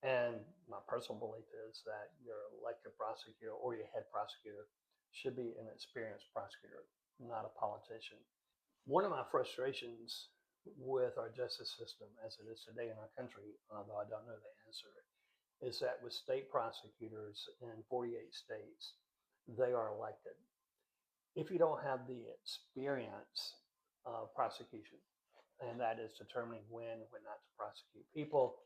And my personal belief is that your elected prosecutor or your head prosecutor should be an experienced prosecutor, not a politician. One of my frustrations with our justice system as it is today in our country, although I don't know the answer, is that with state prosecutors in 48 states, they are elected. If you don't have the experience of prosecution, and that is determining when and when not to prosecute people,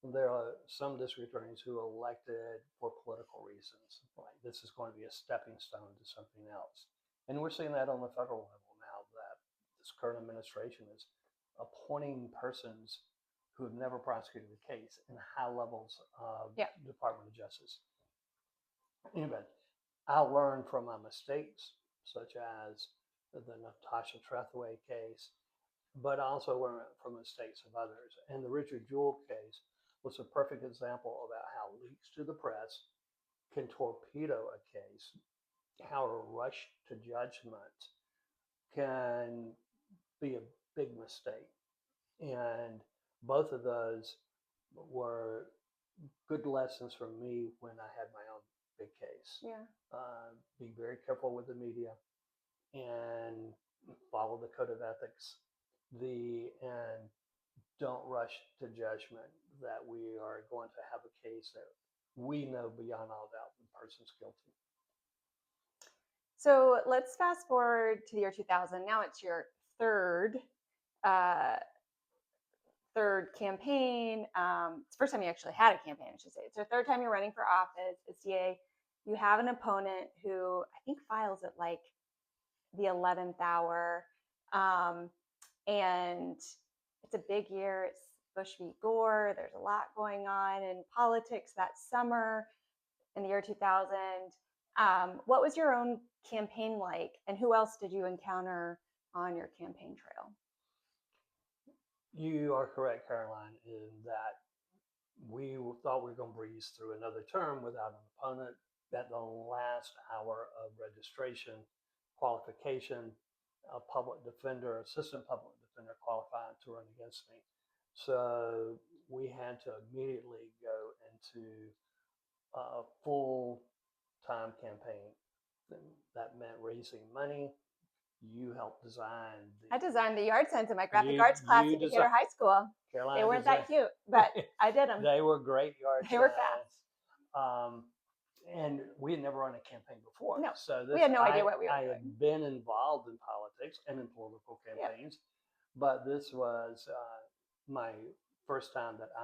there are some district attorneys who are elected for political reasons. Like this is going to be a stepping stone to something else. And we're seeing that on the federal level now that this current administration is appointing persons who have never prosecuted a case in high levels of Yeah. Department of Justice. Anyway, I learned from my mistakes, such as the Natasha Trethewey case, but also learned from mistakes of others. And the Richard Jewell case was a perfect example about how leaks to the press can torpedo a case, how a rush to judgment can be a big mistake. And both of those were good lessons for me when I had my own big case. Yeah. Be very careful with the media and follow the code of ethics. And don't rush to judgment that we are going to have a case that we know beyond all doubt the person's guilty. So let's fast forward to the year 2000. Now it's your third uh, third campaign. It's the first time you actually had a campaign, I should say. It's your third time you're running for office as DA. You have an opponent who I think files at like the 11th hour. And it's a big year. It's Bush v. Gore. There's a lot going on in politics that summer in the year 2000. What was your own campaign like, and who else did you encounter on your campaign trail? You are correct, Caroline, in that we thought we were going to breeze through another term without an opponent. At the last hour of registration, qualification, a public defender, assistant public defender qualified to run against me. So we had to immediately go into a full time campaign. And that meant raising money. You helped design I the. designed the yard signs in my graphic arts class at Decatur High School. Caroline They weren't that cute, but I did them. They were great yard They were fast. And we had never run a campaign before. No, so we had no idea what we were I doing. had been involved in politics and in political campaigns, but this was my first time that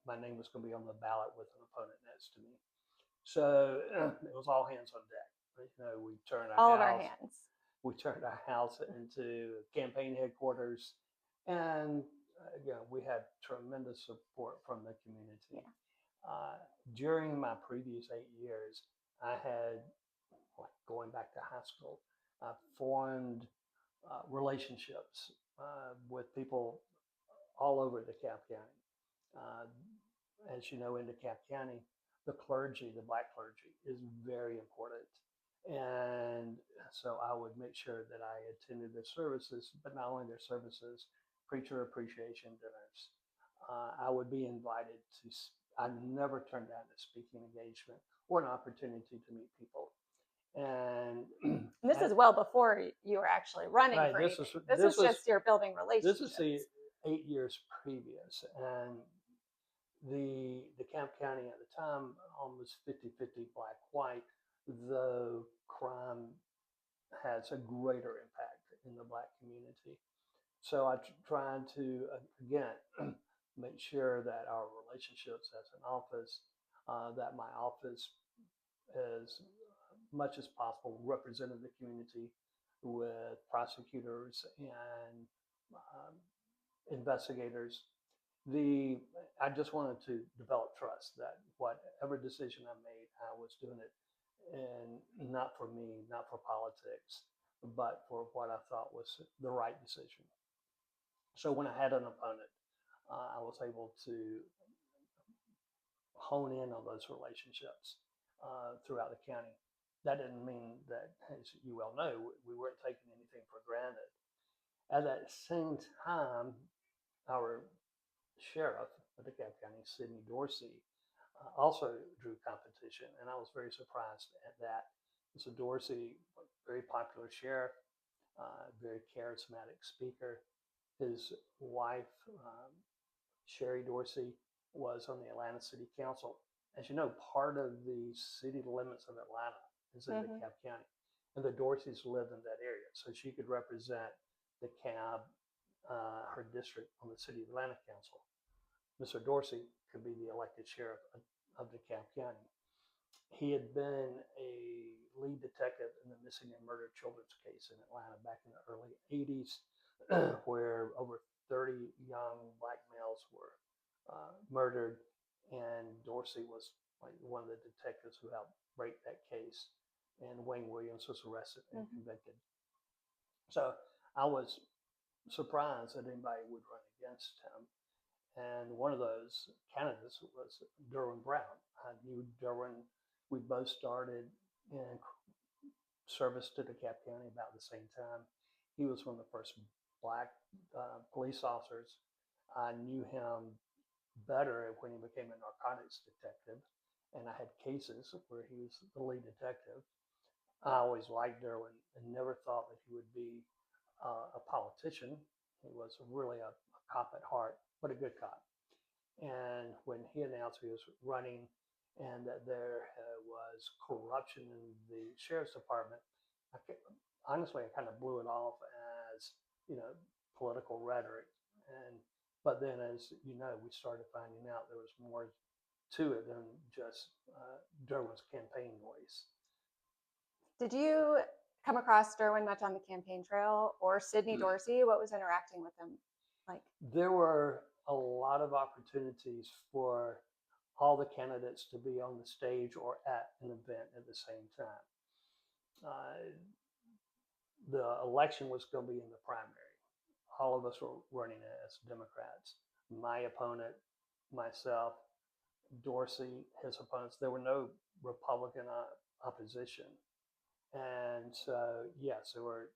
my name was going to be on the ballot with an opponent next to me. So it was all hands on deck. We turned all of our hands. We turned our house into campaign headquarters, and we had tremendous support from the community. Yeah. During my previous 8 years, I had, like going back to high school, I formed relationships with people all over DeKalb County. As you know, in DeKalb County, the clergy, the black clergy, is very important. And so I would make sure that I attended their services, but not only their services, preacher appreciation dinners. I would be invited to, I never turned down a speaking engagement or an opportunity to meet people. And this is well before you were actually running right, for this anything. was This was just your building relationships. This is the 8 years previous. And the DeKalb County at the time, almost 50-50 black white, though crime has a greater impact in the black community. So I tried to, again, make sure that our relationships as an office, that my office, as much as possible, represented the community with prosecutors and investigators. I just wanted to develop trust that whatever decision I made, I was doing it, and not for me, not for politics, but for what I thought was the right decision. So when I had an opponent, I was able to hone in on those relationships throughout the county. That didn't mean that, as you well know, we weren't taking anything for granted. At that same time, our sheriff, of DeKalb County, Sidney Dorsey, also drew competition, and I was very surprised at that. So Dorsey, very popular sheriff, very charismatic speaker. His wife, Sherry Dorsey, was on the Atlanta City Council. As you know, part of the city limits of Atlanta is in Mm-hmm. DeKalb County, and the Dorseys lived in that area, so she could represent DeKalb, her district, on the City of Atlanta Council. Mr. Dorsey could be the elected sheriff of DeKalb County. He had been a lead detective in the missing and murdered children's case in Atlanta back in the early 80s, where over 30 young black males were murdered, and Dorsey was like one of the detectives who helped break that case. And Wayne Williams was arrested and Mm-hmm. convicted. So I was surprised that anybody would run against him. And one of those candidates was Derwin Brown. I knew Derwin. We both started in service to DeKalb County about the same time. He was one of the first black police officers. I knew him better when he became a narcotics detective, and I had cases where he was the lead detective. I always liked Derwin and never thought that he would be a politician. He was really a cop at heart, but a good cop. And when he announced he was running and that there was corruption in the sheriff's department, I, honestly, I kind of blew it off as, you know, political rhetoric. And but then, as you know, we started finding out there was more to it than just Derwin's campaign voice. Did you come across Derwin much on the campaign trail or Sidney Dorsey? What was interacting with him like? There were a lot of opportunities for all the candidates to be on the stage or at an event at the same time. Uh, the election was going to be in the primary. All of us were running as Democrats. My opponent, myself, Dorsey, his opponents. There were no Republican opposition, and so yes, there were.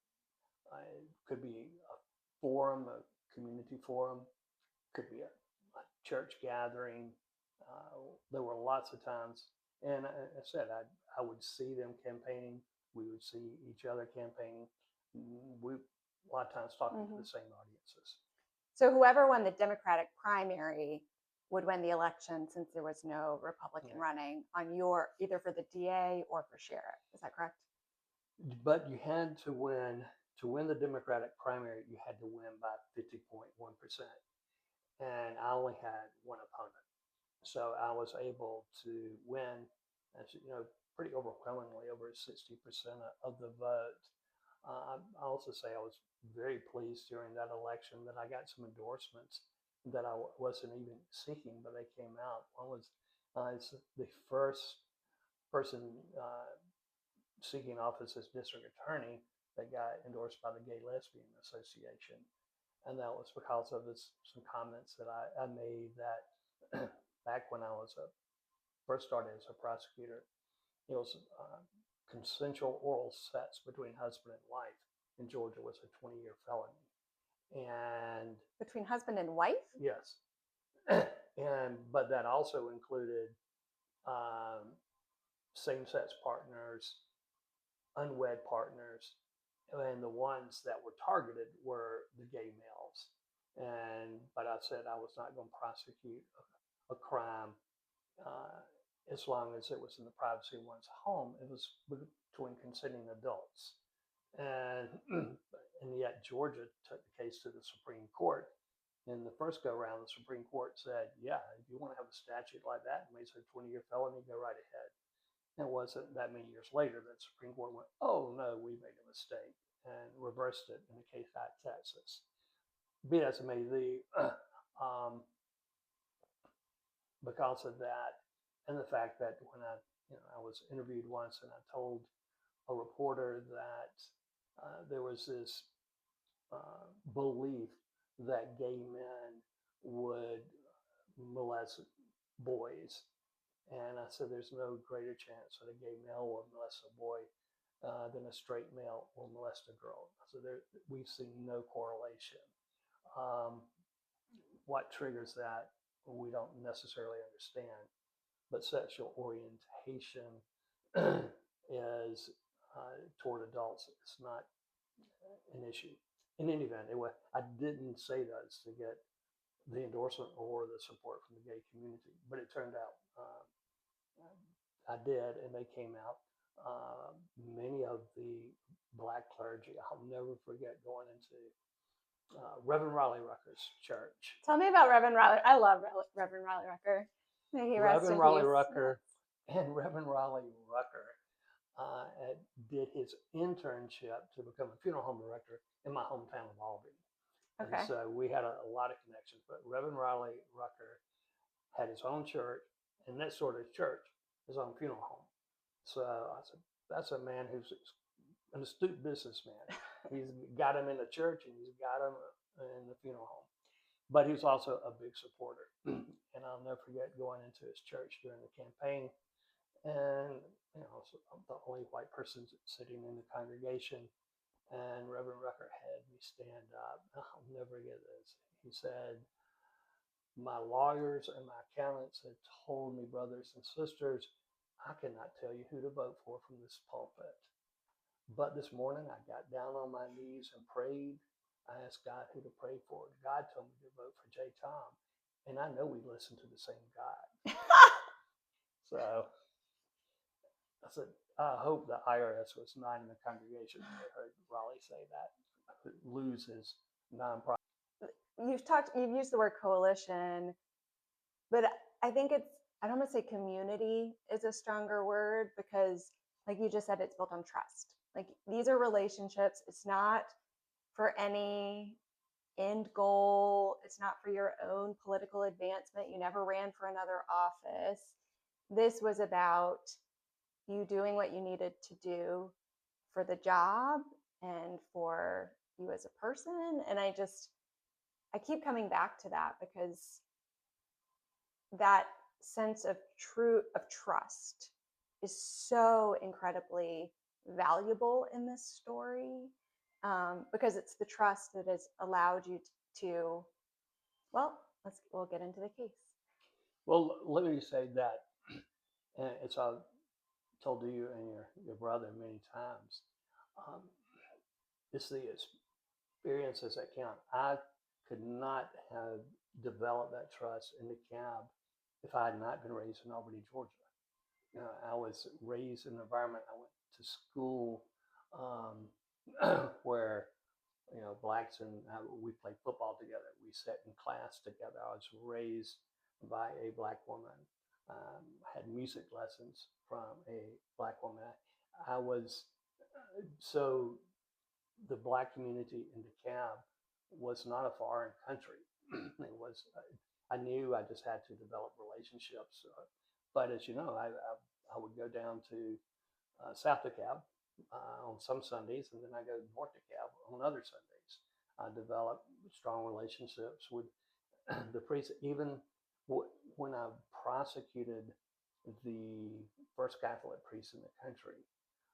Could be a forum, a community forum, could be a church gathering. There were lots of times, and I said I would see them campaigning. We would see each other campaigning. We a lot of times talking to Mm-hmm. the same audiences. So whoever won the Democratic primary would win the election since there was no Republican running on your either for the DA or for sheriff. Is that correct? But you had to win the Democratic primary. You had to win by 50.1%, and I only had one opponent. So I was able to win, as you know, pretty overwhelmingly, over 60% of the vote. I also say I was very pleased during that election that I got some endorsements that I wasn't even seeking, but they came out. One was it's the first person seeking office as district attorney that got endorsed by the Gay Lesbian Association. And that was because of some comments that I made that back when I was first started as a prosecutor, it was consensual oral sex between husband and wife in Georgia was a 20-year felony. And between husband and wife? Yes. But that also included same-sex partners, unwed partners, and the ones that were targeted were the gay males. But I said I was not going to prosecute a crime as long as it was in the privacy of one's home. It was between consenting adults, and and yet Georgia took the case to the Supreme Court. In the first go round, the Supreme Court said, "Yeah, if you want to have a statute like that, and makes it a 20-year felony, go right ahead." And it wasn't that many years later that the Supreme Court went, "Oh no, we made a mistake," and reversed it in the case out of Texas. Be that as it may, because of that, and the fact that when I was interviewed once and I told a reporter that there was this belief that gay men would molest boys. And I said, there's no greater chance that a gay male will molest a boy than a straight male will molest a girl. So we've seen no correlation. What triggers that? we don't necessarily understand. But sexual orientation is toward adults. It's not an issue. In any event, I didn't say that to get the endorsement or the support from the gay community, but it turned out I did, and they came out. Uh, Many of the black clergy, I'll never forget going into Reverend Riley Rucker's church. Tell me about Reverend Riley. I love Reverend Riley Rucker. May he rest in Reverend Riley peace. Rucker and Reverend Riley Rucker did his internship to become a funeral home director in my hometown of Albany. Okay. And so we had a lot of connections. But Reverend Riley Rucker had his own church, and that sort of church, his own funeral home. So I said, that's a man who's an astute businessman. He's got him in the church and he's got him in the funeral home. But he was also a big supporter. And I'll never forget going into his church during the campaign. And, so I'm the only white person sitting in the congregation. And Reverend Rucker had me stand up. I'll never forget this. He said, my lawyers and my accountants had told me, brothers and sisters, I cannot tell you who to vote for from this pulpit. But this morning I got down on my knees and prayed. I asked God who to pray for. God told me to vote for J.Tom. And I know we listen to the same God. So I said, I hope the IRS was not in the congregation when they heard Raleigh say that. Lose his nonprofit. You've used the word coalition, but I think I don't want to say community is a stronger word, because like you just said, it's built on trust. Like, these are relationships. It's not for any end goal. It's not for your own political advancement. You never ran for another office. This was about you doing what you needed to do for the job and for you as a person. And I keep coming back to that, because that sense of trust is so incredibly valuable in this story, because it's the trust that has allowed you to, well, we'll get into the case. Well, let me say that, and it's I've told you and your brother many times. Um, it's the experiences that count. I could not have developed that trust in the cab if I had not been raised in Albany, Georgia. I was raised in an environment. I went to school where blacks and we played football together. We sat in class together. I was raised by a black woman. Had music lessons from a black woman. I was so the black community in DeKalb was not a foreign country. It was. I knew I just had to develop relationships. But as you know, I would go down to South DeKalb on some Sundays, and then I go North DeKalb on other Sundays. I developed strong relationships with the priests. Even when I prosecuted the first Catholic priest in the country,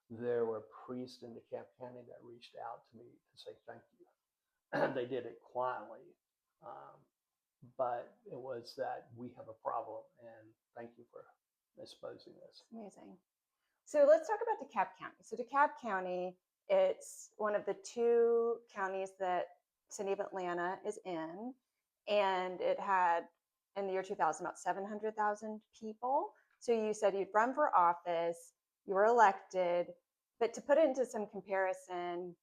there were priests in DeKalb County that reached out to me to say thank you. They did it quietly, but it was that we have a problem, and thank you for exposing this. Amazing. So let's talk about DeKalb County. So DeKalb County, it's one of the two counties that City of Atlanta is in, and it had, in the year 2000, about 700,000 people. So you said you'd run for office, you were elected, but to put it into some comparison,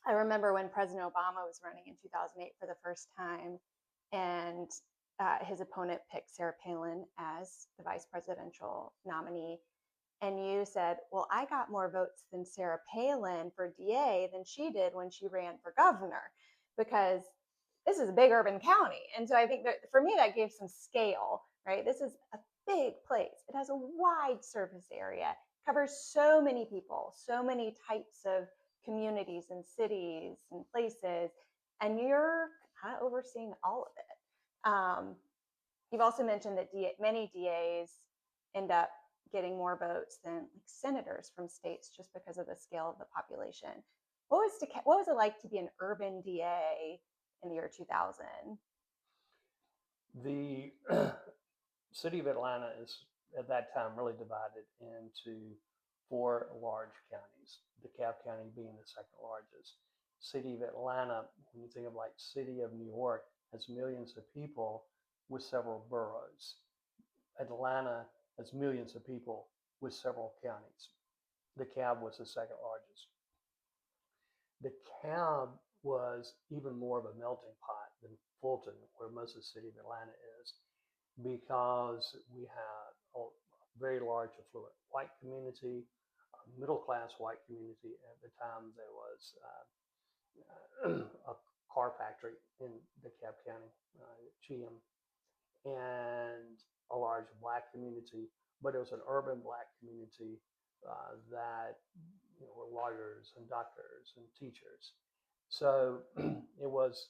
I remember when President Obama was running in 2008 for the first time, and his opponent picked Sarah Palin as the vice presidential nominee. And you said, well, I got more votes than Sarah Palin for DA than she did when she ran for governor, because this is a big urban county. And so I think that for me, that gave some scale, right? This is a big place. It has a wide surface area, covers so many people, so many types of communities and cities and places, and you're kind of overseeing all of it. You've also mentioned that many DAs end up getting more votes than like senators from states, just because of the scale of the population. What was it like to be an urban DA in the year 2000? The city of Atlanta is at that time really divided into four large counties, DeKalb County being the second largest. City of Atlanta, when you think of like city of New York, has millions of people with several boroughs. Atlanta has millions of people with several counties. DeKalb was the second largest. DeKalb was even more of a melting pot than Fulton, where most of the city of Atlanta is, because we had a very large affluent white community, a middle class white community. At the time, there was a car factory in DeKalb County, GM, and a large black community, but it was an urban black community that were lawyers and doctors and teachers. So it was,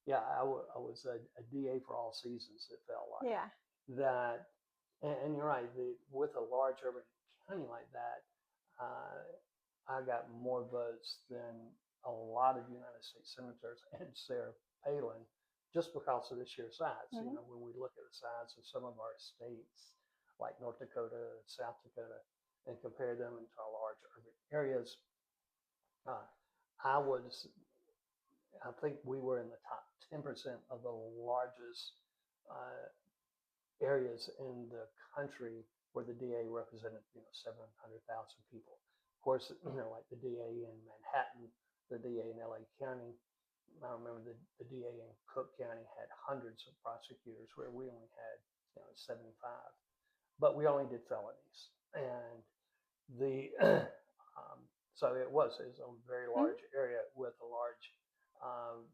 yeah, I was a DA for all seasons, it felt like. Yeah. That, and you're right, with a large urban county like that, uh, I got more votes than a lot of United States senators and Sarah Palin just because of the sheer size. Mm-hmm. When we look at the size of some of our states, like North Dakota, South Dakota, and compare them into our large urban areas, uh, I was, I think we were in the top 10% of the largest uh, areas in the country where the DA represented, 700,000 people. Of course, like the DA in Manhattan, the DA in LA County. I remember the DA in Cook County had hundreds of prosecutors where we only had, 75. But we only did felonies. And the, so it was a very Mm-hmm. large area with a um,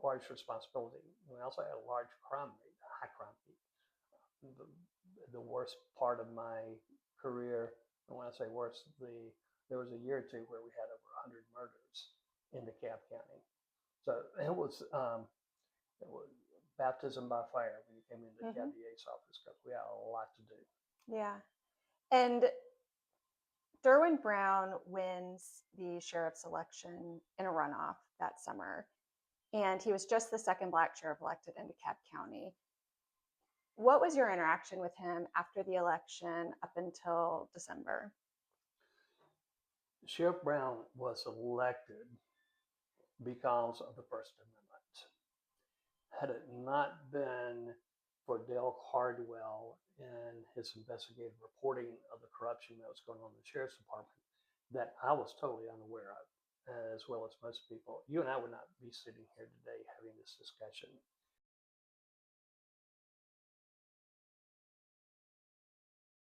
large responsibility. We also had a large crime rate, a high crime rate. The worst part of my career, and when I say worst, there was a year or two where we had over 100 murders in DeKalb County. So it was baptism by fire when you came into the Mm-hmm. DA's office because we had a lot to do. Yeah. And Derwin Brown wins the sheriff's election in a runoff that summer. And he was just the second Black sheriff elected in DeKalb County. What was your interaction with him after the election up until December? Sheriff Brown was elected because of the First Amendment. Had it not been for Dale Cardwell and his investigative reporting of the corruption that was going on in the sheriff's department, that I was totally unaware of, as well as most people, you and I would not be sitting here today having this discussion.